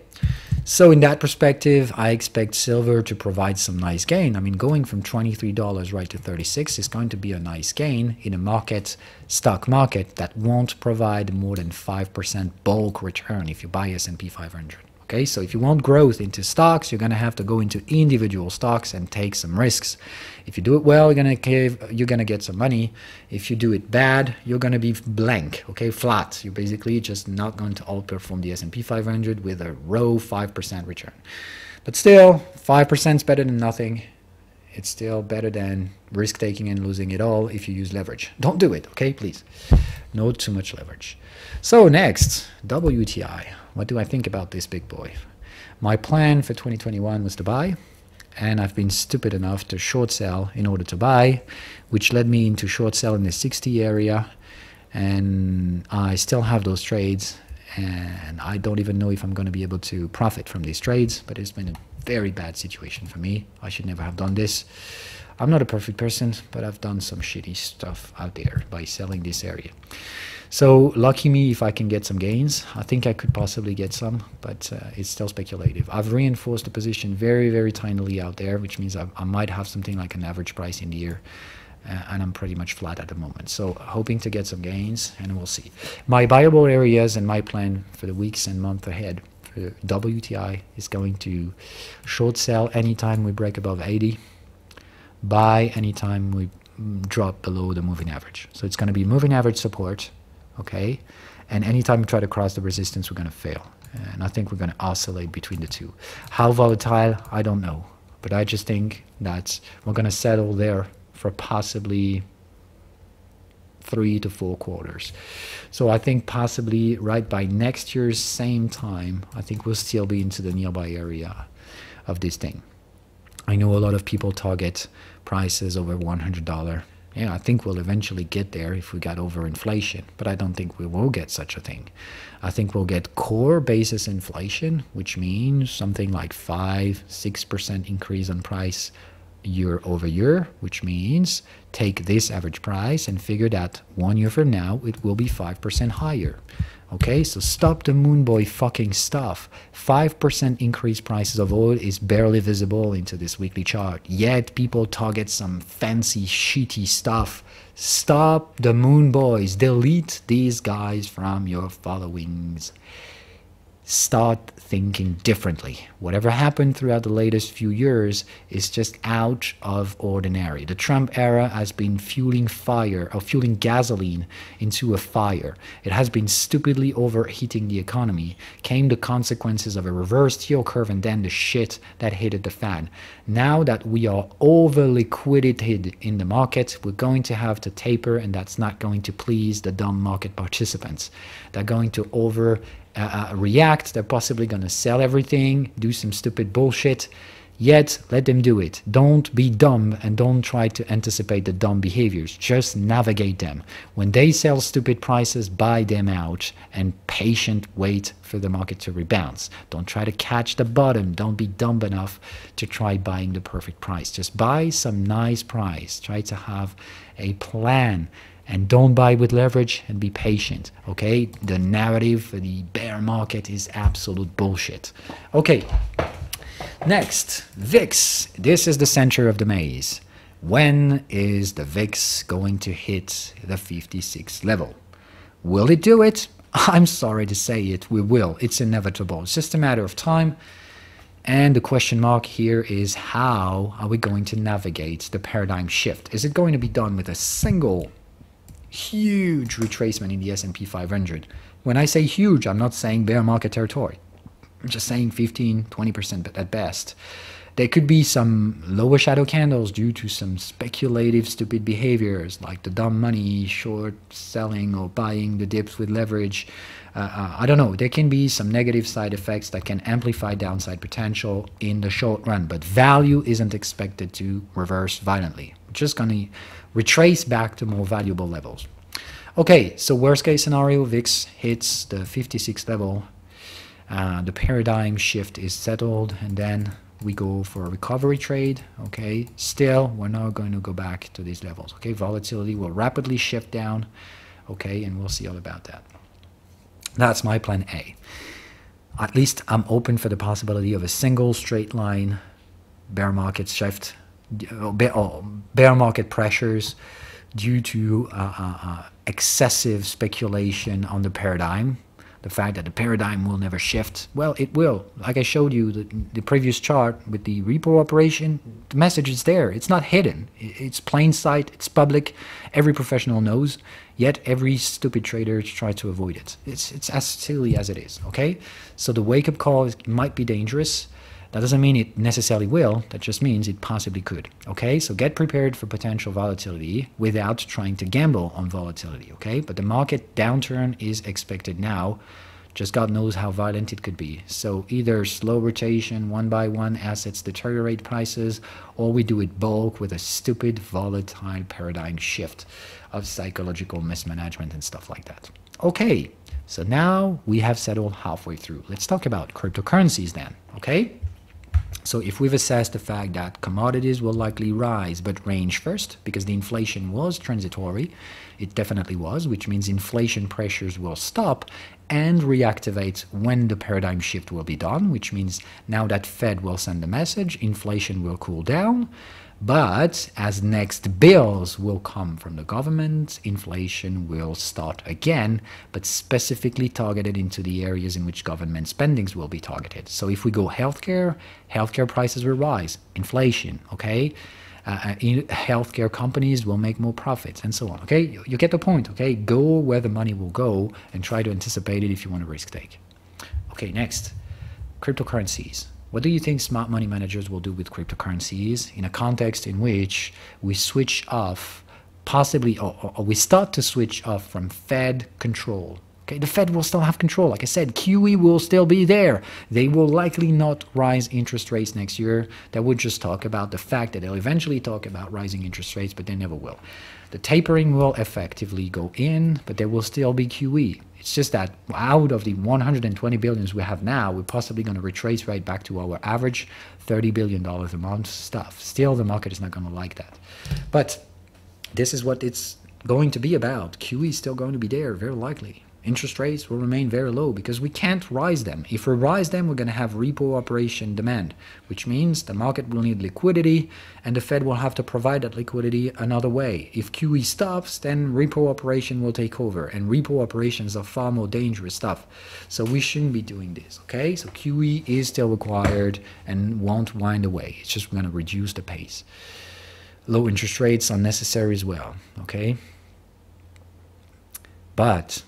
so in that perspective, I expect silver to provide some nice gain. I mean, going from $23 right to 36 is going to be a nice gain in a market, stock market, that won't provide more than 5% bulk return if you buy S&P 500. Okay, so if you want growth into stocks, you're going to have to go into individual stocks and take some risks. If you do it well, you're going to get some money. If you do it bad, you're going to be blank, okay, flat. You're basically just not going to outperform the S&P 500 with a raw 5% return. But still, 5% is better than nothing. It's still better than risk taking and losing it all if you use leverage. Don't do it, okay, please. No too much leverage. So next, WTI. What do I think about this big boy? My plan for 2021 was to buy, and I've been stupid enough to short sell in order to buy, which led me into short sell in the 60 area, and I still have those trades, and I don't even know if I'm going to be able to profit from these trades, but it's been a very bad situation for me. I should never have done this. I'm not a perfect person, but I've done some shitty stuff out there by selling this area. So lucky me if I can get some gains. I think I could possibly get some, but it's still speculative. I've reinforced the position very, very tinily out there, which means I might have something like an average price in the year, and I'm pretty much flat at the moment. So hoping to get some gains, and we'll see. My buyable areas and my plan for the weeks and month ahead for WTI is going to short sell anytime we break above 80, buy anytime we drop below the moving average. So it's going to be moving average support, okay? And anytime we try to cross the resistance, we're going to fail. And I think we're going to oscillate between the two. How volatile, I don't know. But I just think that we're going to settle there for possibly 3 to 4 quarters. So I think possibly right by next year's same time, I think we'll still be into the nearby area of this thing. I know a lot of people target prices over $100. Yeah, I think we'll eventually get there if we got over inflation, but I don't think we will get such a thing. I think we'll get core basis inflation, which means something like 5-6% increase on price year over year, which means take this average price and figure that 1 year from now it will be 5% higher. Okay, so stop the moon boy fucking stuff. 5% increase prices of oil is barely visible into this weekly chart, yet people target some fancy shitty stuff. Stop the moon boys. Delete these guys from your followings. Start thinking differently. Whatever happened throughout the latest few years is just out of ordinary. The Trump era has been fueling fire, or fueling gasoline into a fire. It has been stupidly overheating the economy. Came the consequences of a reversed yield curve and then the shit that hit the fan. Now that we are over liquidated in the market, we're going to have to taper, and that's not going to please the dumb market participants. They're going to react. They're possibly going to sell everything, do some stupid bullshit, Yet, let them do it. Don't be dumb and don't try to anticipate the dumb behaviors. Just navigate them. When they sell stupid prices, buy them out and patient wait for the market to rebound. Don't try to catch the bottom. Don't be dumb enough to try buying the perfect price. Just buy some nice price. Try to have a plan. And don't buy with leverage and be patient, okay? The narrative for the bear market is absolute bullshit. Okay, next, VIX. This is the center of the maze. When is the VIX going to hit the 56 level? Will it do it? I'm sorry to say it, we will. It's inevitable. It's just a matter of time. And the question mark here is, how are we going to navigate the paradigm shift? Is it going to be done with a single huge retracement in the S&P 500? When I say huge, I'm not saying bear market territory. I'm just saying 15-20% at best. There could be some lower shadow candles due to some speculative stupid behaviors like the dumb money, short selling or buying the dips with leverage. I don't know. There can be some negative side effects that can amplify downside potential in the short run, but value isn't expected to reverse violently. We're just going to retrace back to more valuable levels. Okay, so worst case scenario, VIX hits the 56 level. The paradigm shift is settled, and then we go for a recovery trade. Okay, still we're not going to go back to these levels. Okay, volatility will rapidly shift down. Okay, and we'll see all about that. That's my plan A. At least I'm open for the possibility of a single straight line bear market shift, bear market pressures due to excessive speculation on the paradigm. The fact that the paradigm will never shift, well, it will. Like I showed you the previous chart with the repo operation, the message is there. It's not hidden. It's plain sight. It's public. Every professional knows, yet every stupid trader tries to avoid it. It's as silly as it is, okay? So the wake-up call might be dangerous. That doesn't mean it necessarily will. That just means it possibly could, okay? So get prepared for potential volatility without trying to gamble on volatility, okay? But the market downturn is expected now. Just God knows how violent it could be. So either slow rotation, one by one assets deteriorate prices, or we do it bulk with a stupid volatile paradigm shift of psychological mismanagement and stuff like that. Okay, so now we have settled halfway through. Let's talk about cryptocurrencies then, okay? So if we've assessed the fact that commodities will likely rise but range first because the inflation was transitory, it definitely was, which means inflation pressures will stop and reactivate when the paradigm shift will be done, which means now that Fed will send the message, inflation will cool down. But as next bills will come from the government, inflation will start again, but specifically targeted into the areas in which government spendings will be targeted. So if we go healthcare, healthcare prices will rise, inflation, okay? Healthcare companies will make more profits and so on, okay? You get the point, okay? Go where the money will go and try to anticipate it if you want to risk take. Okay, next, cryptocurrencies. What do you think smart money managers will do with cryptocurrencies in a context in which we switch off, possibly, or we start to switch off from Fed control? Okay, the Fed will still have control. Like I said, QE will still be there. They will likely not rise interest rates next year. They would just talk about the fact that they'll eventually talk about rising interest rates, but they never will. The tapering will effectively go in, but there will still be QE. It's just that out of the 120 billions we have now, we're possibly going to retrace right back to our average $30 billion a month stuff. Still, the market is not going to like that. But this is what it's going to be about. QE is still going to be there, very likely. Interest rates will remain very low because we can't rise them. If we rise them, we're going to have repo operation demand, which means the market will need liquidity and the Fed will have to provide that liquidity another way. If QE stops, then repo operation will take over, and repo operations are far more dangerous stuff. So we shouldn't be doing this, okay? So QE is still required and won't wind away. It's just going to reduce the pace. Low interest rates are necessary as well, okay? But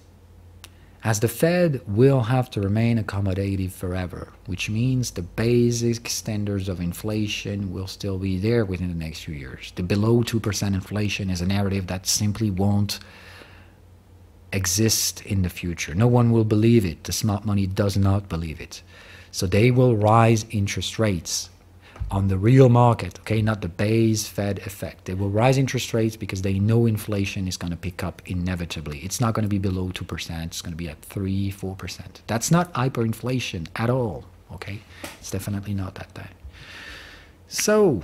as the Fed will have to remain accommodative forever, which means the basic standards of inflation will still be there within the next few years. The below 2% inflation is a narrative that simply won't exist in the future. No one will believe it. The smart money does not believe it. So they will rise interest rates. on the real market, okay, not the base Fed effect. They will rise interest rates because they know inflation is going to pick up inevitably. It's not going to be below 2%. It's going to be at 3, 4%. That's not hyperinflation at all, okay? It's definitely not that bad. So,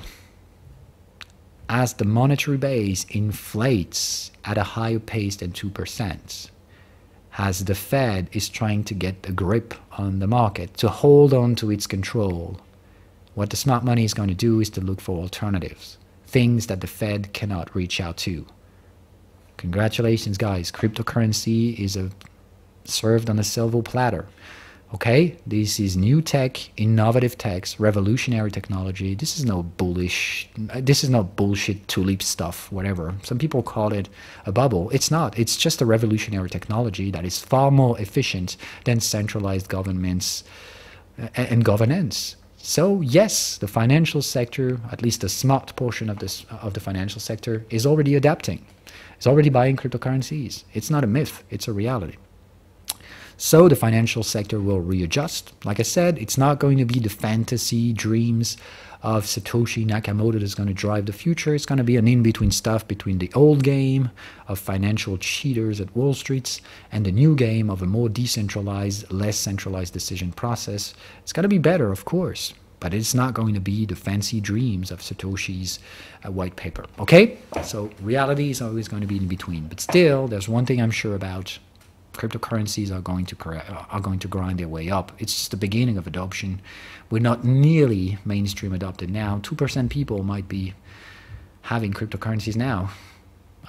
as the monetary base inflates at a higher pace than 2%, as the Fed is trying to get a grip on the market, to hold on to its control, what the smart money is going to do is to look for alternatives, things that the Fed cannot reach out to. Congratulations, guys. Cryptocurrency is served on a silver platter. Okay, this is new tech, innovative tech, revolutionary technology. This is no bullshit tulip stuff, whatever. Some people call it a bubble. It's not. It's just a revolutionary technology that is far more efficient than centralized governments and governance. So yes, the financial sector, at least the smart portion of the financial sector, is already adapting. It's already buying cryptocurrencies. It's not a myth. It's a reality. So the financial sector will readjust. Like I said, it's not going to be the fantasy dreams of Satoshi Nakamoto that's going to drive the future. It's going to be an in-between stuff between the old game of financial cheaters at Wall Street and the new game of a more decentralized, less centralized decision process. It's going to be better, of course, but it's not going to be the fancy dreams of Satoshi's white paper. Okay? So reality is always going to be in between. But still, there's one thing I'm sure about. Cryptocurrencies are going to grind their way up. It's just the beginning of adoption. We're not nearly mainstream adopted now. 2% people might be having cryptocurrencies now.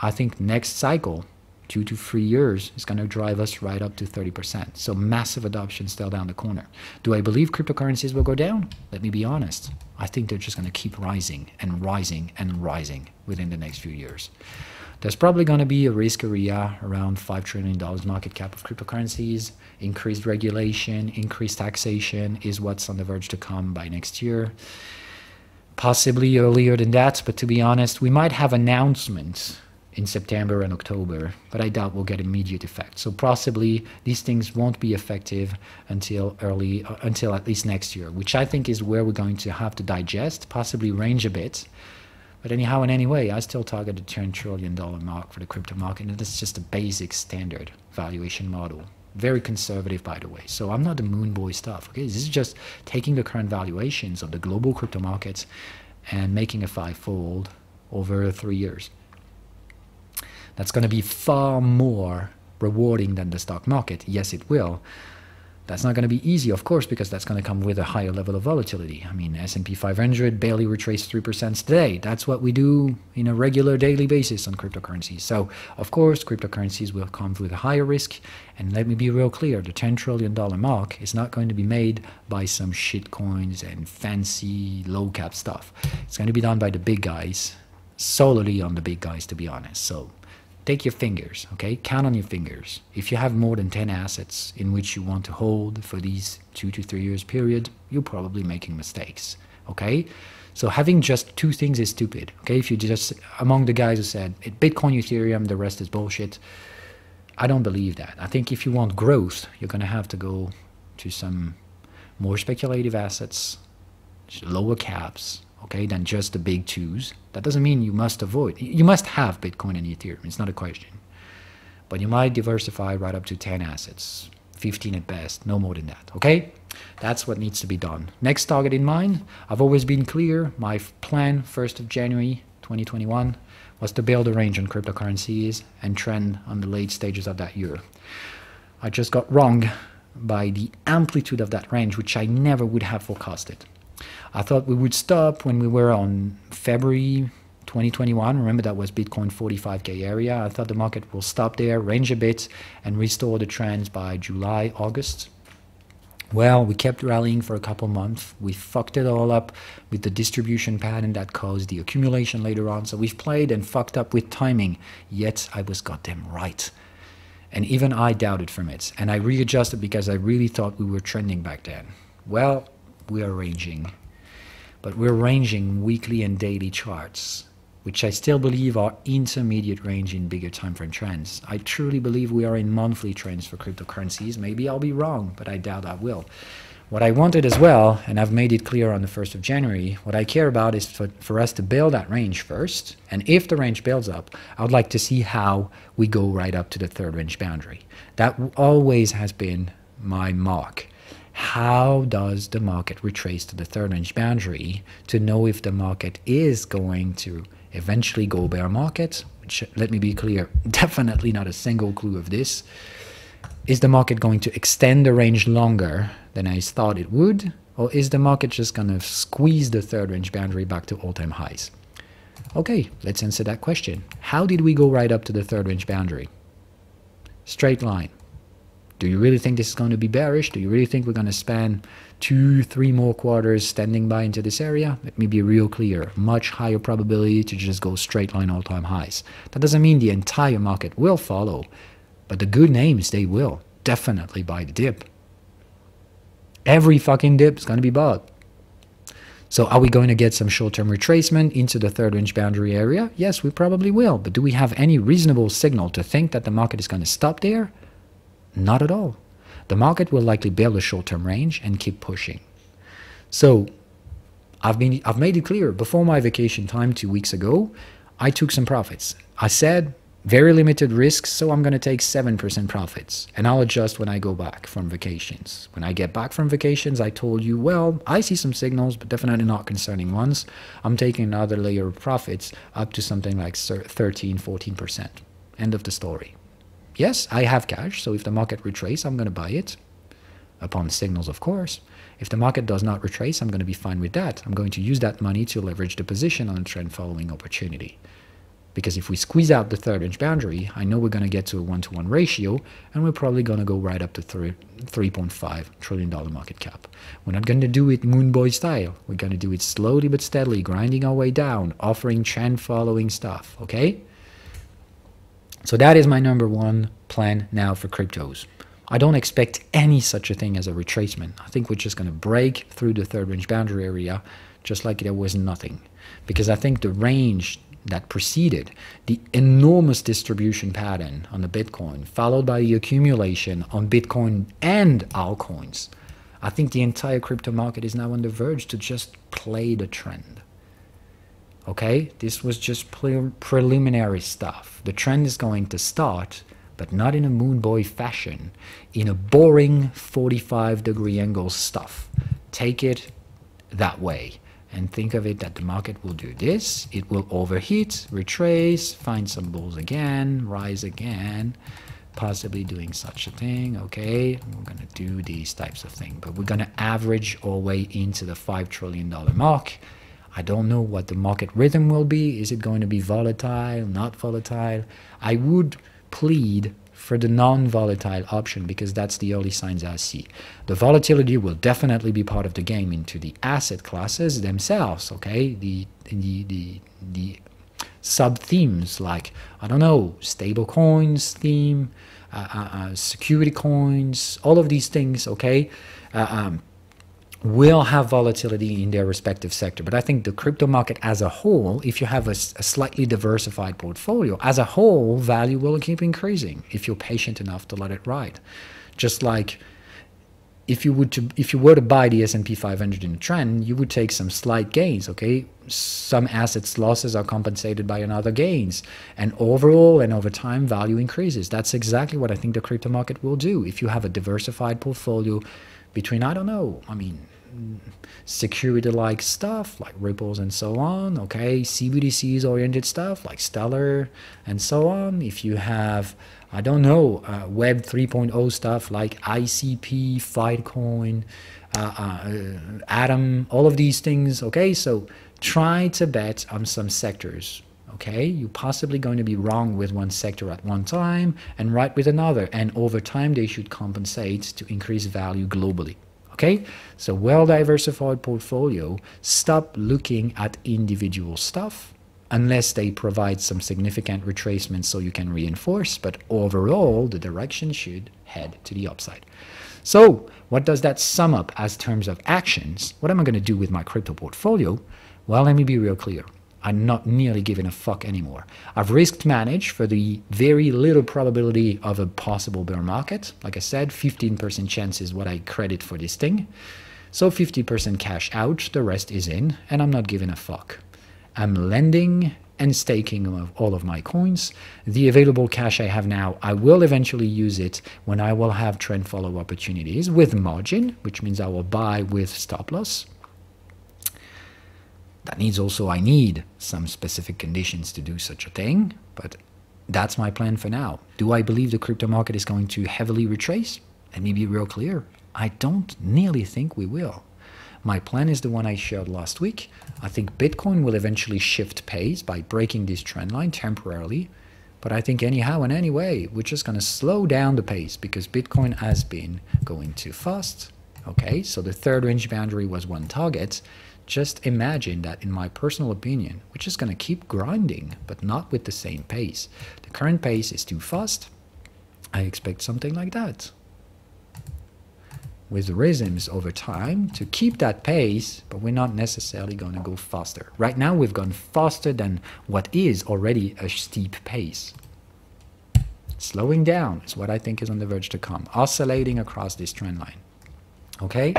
I think next cycle, 2 to 3 years, is going to drive us right up to 30%. So massive adoption still down the corner. Do I believe cryptocurrencies will go down? Let me be honest. I think they're just going to keep rising and rising and rising within the next few years. There's probably going to be a risk area around $5 trillion market cap of cryptocurrencies. Increased regulation, increased taxation is what's on the verge to come by next year. Possibly earlier than that, but to be honest, we might have announcements in September and October, but I doubt we'll get immediate effect. So possibly these things won't be effective until at least next year, which I think is where we're going to have to digest, possibly range a bit. But anyhow and anyway, I still target the $10 trillion mark for the crypto market, and that's just a basic standard valuation model. Very conservative, by the way. So I'm not the moon boy stuff. Okay, this is just taking the current valuations of the global crypto markets and making a fivefold over 3 years. That's going to be far more rewarding than the stock market. Yes, it will. That's not going to be easy, of course, because that's going to come with a higher level of volatility. I mean, S&P 500 barely retraced 3% today. That's what we do in a regular daily basis on cryptocurrencies. So, of course, cryptocurrencies will come with a higher risk. And let me be real clear, the $10 trillion mark is not going to be made by some shit coins and fancy low-cap stuff. It's going to be done by the big guys, solely on the big guys, to be honest. So take your fingers, okay? Count on your fingers. If you have more than 10 assets in which you want to hold for these 2 to 3 years period, you're probably making mistakes, okay? So having just 2 things is stupid, okay? If you just, among the guys who said, Bitcoin, Ethereum, the rest is bullshit, I don't believe that. I think if you want growth, you're going to have to go to some more speculative assets, lower caps, okay, than just the big 2s. That doesn't mean you must avoid. You must have Bitcoin and Ethereum. It's not a question. But you might diversify right up to 10 assets, 15 at best, no more than that, okay? That's what needs to be done. Next target in mind, I've always been clear. My plan, 1st of January 2021, was to build a range on cryptocurrencies and trend on the late stages of that year. I just got wrong by the amplitude of that range, which I never would have forecasted. I thought we would stop when we were on February 2021. Remember, that was Bitcoin 45K area. I thought the market will stop there, range a bit, and restore the trends by July, August. Well, we kept rallying for a couple months. We fucked it all up with the distribution pattern that caused the accumulation later on. So we've played and fucked up with timing, yet I was goddamn right. And even I doubted from it. And I readjusted because I really thought we were trending back then. Well, we are ranging. But we're ranging weekly and daily charts, which I still believe are intermediate range in bigger time frame trends. I truly believe we are in monthly trends for cryptocurrencies. Maybe I'll be wrong, but I doubt I will. What I wanted as well, and I've made it clear on the 1st of January, what I care about is for us to build that range first. And if the range builds up, I would like to see how we go right up to the third range boundary. That always has been my mark. How does the market retrace to the third range boundary to know if the market is going to eventually go bear market? Which, let me be clear, definitely not a single clue of this. Is the market going to extend the range longer than I thought it would? Or is the market just going to squeeze the third range boundary back to all-time highs? Okay, let's answer that question. How did we go right up to the third range boundary? Straight line. Do you really think this is going to be bearish? Do you really think we're going to spend 2-3 more quarters standing by into this area? Let me be real clear. Much higher probability to just go straight line all-time highs. That doesn't mean the entire market will follow, but the good names, they will definitely buy the dip. Every fucking dip is going to be bought. So are we going to get some short-term retracement into the third range boundary area? Yes, we probably will. But do we have any reasonable signal to think that the market is going to stop there? Not at all. The market will likely build a short-term range and keep pushing. So I've made it clear. Before my vacation time 2 weeks ago, I took some profits. I said very limited risks, so I'm going to take 7% profits. And I'll adjust when I go back from vacations. When I get back from vacations, I told you, well, I see some signals, but definitely not concerning ones. I'm taking another layer of profits up to something like 13, 14%. End of the story. Yes, I have cash, so if the market retraces, I'm going to buy it. Upon signals, of course. If the market does not retrace, I'm going to be fine with that. I'm going to use that money to leverage the position on a trend following opportunity. Because if we squeeze out the third range boundary, I know we're going to get to a 1-to-1 ratio, and we're probably going to go right up to $3.5 trillion market cap. We're not going to do it moon boy style. We're going to do it slowly but steadily, grinding our way down, offering trend following stuff, okay? So that is my number one plan now for cryptos. I don't expect any such a thing as a retracement. I think we're just going to break through the third range boundary area just like there was nothing. Because I think the range that preceded the enormous distribution pattern on the Bitcoin, followed by the accumulation on Bitcoin and altcoins, I think the entire crypto market is now on the verge to just play the trend. Okay, this was just preliminary stuff. The trend is going to start, but not in a moon boy fashion, in a boring 45-degree angle stuff. Take it that way and think of it that the market will do this. It will overheat, retrace, find some bulls again, rise again, possibly doing such a thing. Okay, we're going to do these types of things, but we're going to average our way into the $5 trillion mark. I don't know what the market rhythm will be. Is it going to be volatile, not volatile? I would plead for the non-volatile option because that's the early signs I see. The volatility will definitely be part of the game into the asset classes themselves, okay? The sub-themes like, I don't know, stable coins theme, security coins, all of these things, okay? Will have volatility in their respective sector. But I think the crypto market as a whole, if you have a slightly diversified portfolio, as a whole, value will keep increasing if you're patient enough to let it ride. Just like if you were to buy the S&P 500 in a trend, you would take some slight gains, okay? Some assets losses are compensated by another gains. And overall and over time, value increases. That's exactly what I think the crypto market will do. If you have a diversified portfolio between, I don't know, I mean, security-like stuff like Ripples and so on, okay, CBDCs-oriented stuff like Stellar and so on. If you have, I don't know, Web 3.0 stuff like ICP, Filecoin, Atom, all of these things, okay, so try to bet on some sectors. Okay, you're possibly going to be wrong with one sector at one time and right with another. And over time, they should compensate to increase value globally. Okay, so well-diversified portfolio, stop looking at individual stuff unless they provide some significant retracement so you can reinforce. But overall, the direction should head to the upside. So what does that sum up as terms of actions? What am I going to do with my crypto portfolio? Well, let me be real clear. I'm not nearly giving a fuck anymore. I've risk managed for the very little probability of a possible bear market. Like I said, 15% chance is what I credit for this thing. So 50% cash out, the rest is in, and I'm not giving a fuck. I'm lending and staking of all of my coins. The available cash I have now, I will eventually use it when I will have trend follow opportunities with margin, which means I will buy with stop loss. That means also I need some specific conditions to do such a thing, but that's my plan for now. Do I believe the crypto market is going to heavily retrace? Let me be real clear. I don't nearly think we will. My plan is the one I shared last week. I think Bitcoin will eventually shift pace by breaking this trend line temporarily. But I think anyhow and anyway, we're just going to slow down the pace because Bitcoin has been going too fast. Okay, so the third range boundary was one target. Just imagine that, in my personal opinion, we're just going to keep grinding, but not with the same pace. The current pace is too fast. I expect something like that, with rhythms over time to keep that pace, but we're not necessarily going to go faster. Right now, we've gone faster than what is already a steep pace. Slowing down is what I think is on the verge to come, oscillating across this trend line. Okay?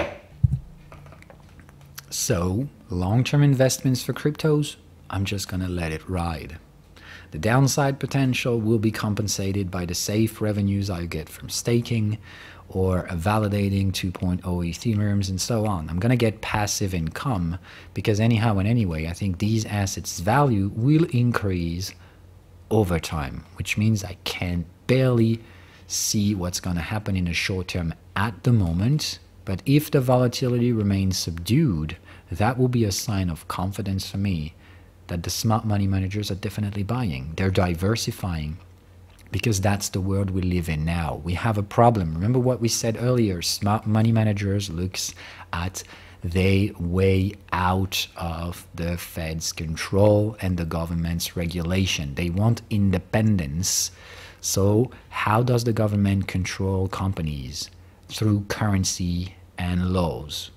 So, long-term investments for cryptos, I'm just going to let it ride. The downside potential will be compensated by the safe revenues I get from staking or validating 2.0 Ethereums and so on. I'm going to get passive income because anyhow and anyway, I think these assets' value will increase over time, which means I can barely see what's going to happen in the short term at the moment. But if the volatility remains subdued, that will be a sign of confidence for me that the smart money managers are definitely buying. They're diversifying because that's the world we live in now. We have a problem. Remember what we said earlier, smart money managers looks at the way out of the Fed's control and the government's regulation. They want independence. So how does the government control companies? Through currency and laws.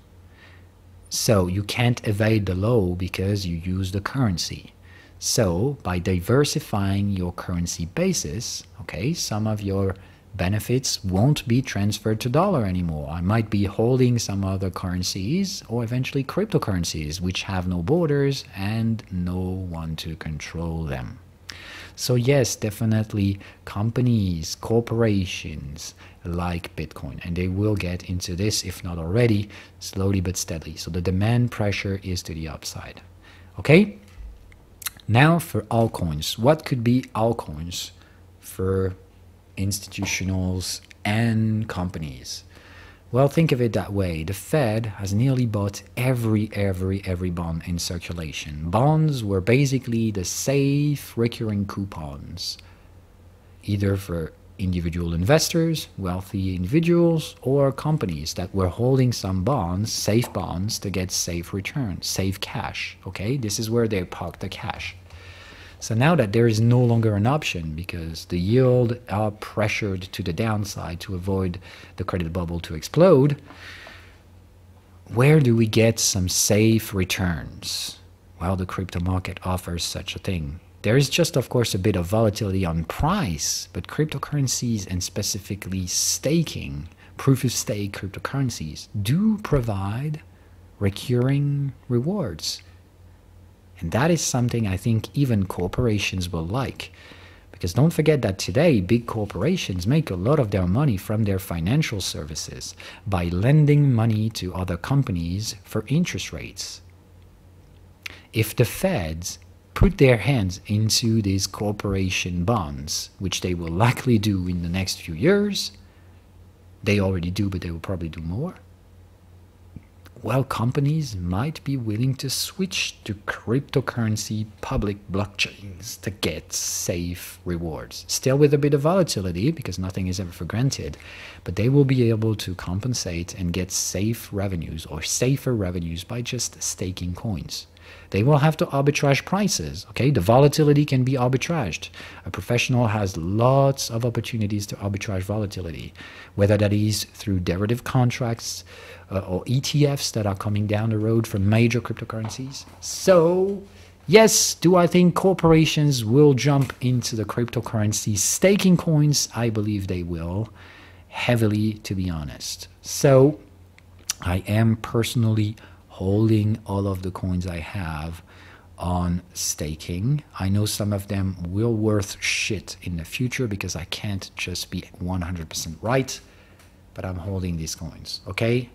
So you can't evade the law because you use the currency. So by diversifying your currency basis, okay, some of your benefits won't be transferred to dollar anymore. I might be holding some other currencies or eventually cryptocurrencies which have no borders and no one to control them. So yes, definitely companies, corporations like Bitcoin, and they will get into this, if not already, slowly but steadily. So the demand pressure is to the upside. Okay? Now for altcoins. What could be altcoins for institutionals and companies? Well, think of it that way. The Fed has nearly bought every bond in circulation. Bonds were basically the safe recurring coupons, either for individual investors, wealthy individuals, or companies that were holding some bonds, safe bonds, to get safe returns, safe cash. Okay, this is where they park the cash. So now that there is no longer an option because the yield are pressured to the downside to avoid the credit bubble to explode, where do we get some safe returns? Well, the crypto market offers such a thing. There is just, of course, a bit of volatility on price, but cryptocurrencies and specifically staking, proof-of-stake cryptocurrencies, do provide recurring rewards. And that is something I think even corporations will like. Because don't forget that today, big corporations make a lot of their money from their financial services by lending money to other companies for interest rates. If the Feds put their hands into these corporation bonds, which they will likely do in the next few years, they already do, but they will probably do more, well, companies might be willing to switch to cryptocurrency public blockchains to get safe rewards. Still with a bit of volatility, because nothing is ever for granted, but they will be able to compensate and get safe revenues or safer revenues by just staking coins. They will have to arbitrage prices, okay? The volatility can be arbitraged. A professional has lots of opportunities to arbitrage volatility, whether that is through derivative contracts or ETFs that are coming down the road from major cryptocurrencies. So, Yes, do I think corporations will jump into the cryptocurrency staking coins? I believe they will, heavily, to be honest. So I am personally holding all of the coins I have on staking. I know some of them will worth shit in the future because I can't just be 100% right, but I'm holding these coins, okay?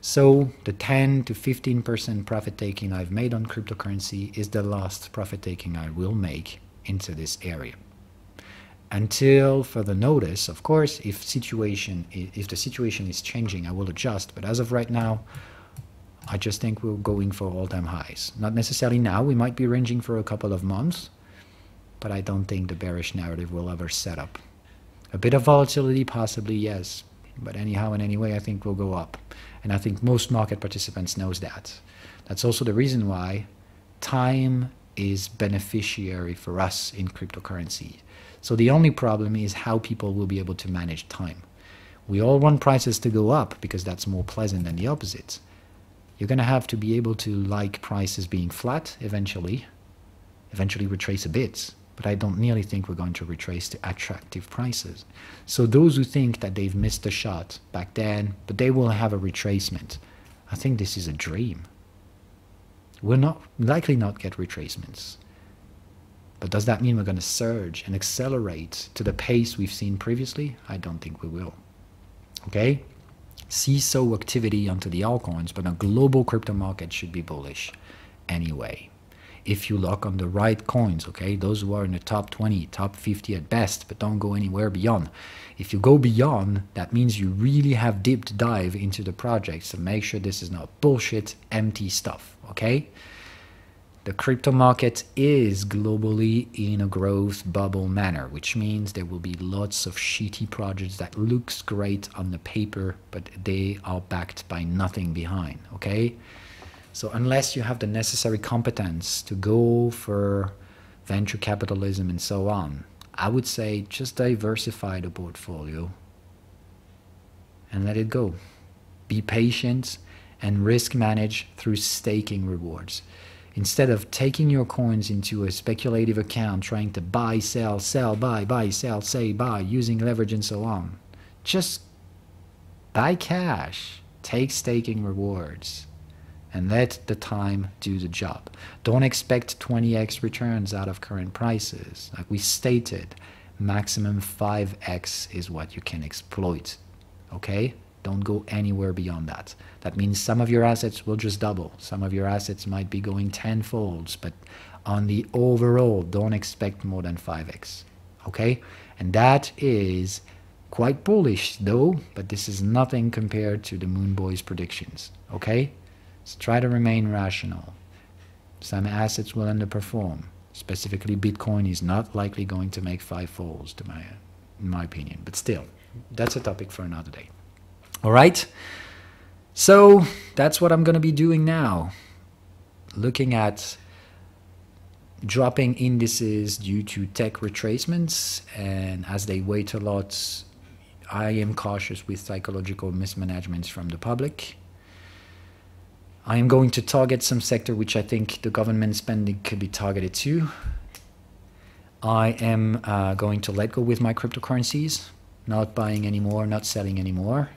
So the 10 to 15% profit taking I've made on cryptocurrency is the last profit taking I will make into this area. Until further notice, of course, if the situation is changing, I will adjust. But as of right now, I just think we're going for all-time highs. Not necessarily now. We might be ranging for a couple of months, but I don't think the bearish narrative will ever set up. A bit of volatility, possibly, yes. But anyhow and anyway, I think we'll go up. And I think most market participants knows that. That's also the reason why time is beneficiary for us in cryptocurrency. So the only problem is how people will be able to manage time. We all want prices to go up because that's more pleasant than the opposite. You're going to have to be able to like prices being flat eventually retrace a bit. But I don't nearly think we're going to retrace to attractive prices. So those who think that they've missed a shot back then, but they will have a retracement, I think this is a dream. We'll likely not get retracements. But does that mean we're going to surge and accelerate to the pace we've seen previously? I don't think we will. Okay? Seesaw activity onto the altcoins, but a global crypto market should be bullish anyway. If you lock on the right coins, okay, those who are in the top 20, top 50 at best, but don't go anywhere beyond. If you go beyond, that means you really have deep dive into the project, so make sure this is not bullshit, empty stuff, okay? The crypto market is globally in a growth bubble manner, which means there will be lots of shitty projects that looks great on the paper, but they are backed by nothing behind, okay? So unless you have the necessary competence to go for venture capitalism and so on, I would say just diversify the portfolio and let it go. Be patient and risk manage through staking rewards. Instead of taking your coins into a speculative account, trying to buy, sell, sell, buy, sell, say, buy, using leverage and so on, just buy cash, take staking rewards, and let the time do the job. Don't expect 20x returns out of current prices. Like we stated, maximum 5x is what you can exploit, okay? Don't go anywhere beyond that. That means some of your assets will just double. Some of your assets might be going tenfolds, but on the overall, don't expect more than 5x, okay? And that is quite bullish though, but this is nothing compared to the Moon Boy's predictions, okay? So try to remain rational. Some assets will underperform. Specifically, Bitcoin is not likely going to make 5 folds, in my opinion. But still, that's a topic for another day. All right? So that's what I'm going to be doing now. Looking at dropping indices due to tech retracements. And as they wait a lot, I am cautious with psychological mismanagements from the public. I am going to target some sector which I think the government spending could be targeted to. I am going to let go with my cryptocurrencies, not buying anymore, not selling anymore.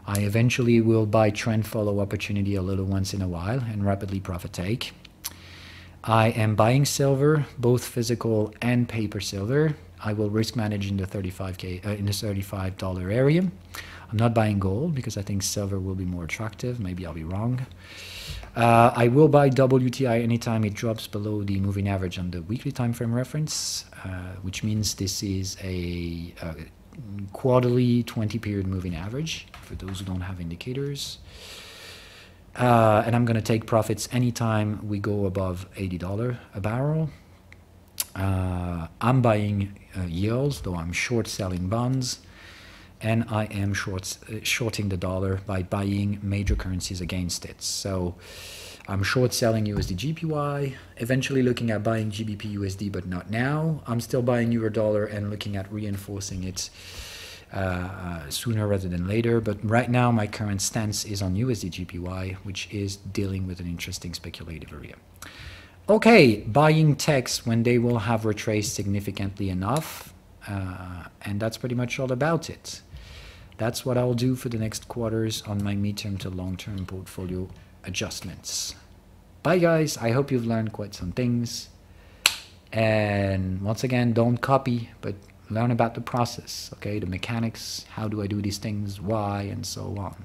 I eventually will buy trend follow opportunity a little once in a while and rapidly profit take. I am buying silver, both physical and paper silver. I will risk manage in the $35 area. I'm not buying gold because I think silver will be more attractive. Maybe I'll be wrong. I will buy WTI anytime it drops below the moving average on the weekly time frame reference, which means this is a quarterly 20-period moving average for those who don't have indicators. And I'm going to take profits anytime we go above $80 a barrel. I'm buying yields, though I'm short selling bonds. And I am shorting the dollar by buying major currencies against it. So I'm short selling USD GPY, eventually looking at buying GBP USD, but not now. I'm still buying euro dollar and looking at reinforcing it sooner rather than later. But right now, my current stance is on USD GPY, which is dealing with an interesting speculative area. Okay, buying techs when they will have retraced significantly enough. And that's pretty much all about it. That's what I'll do for the next quarters on my midterm to long-term portfolio adjustments. Bye guys, I hope you've learned quite some things. And once again, don't copy, but learn about the process, okay? The mechanics, how do I do these things, why, and so on.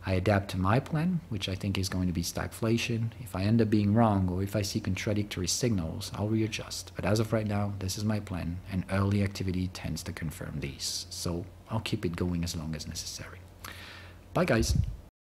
I adapt to my plan, which I think is going to be stagflation. If I end up being wrong, or if I see contradictory signals, I'll readjust. But as of right now, this is my plan, and early activity tends to confirm these. So I'll keep it going as long as necessary. Bye guys.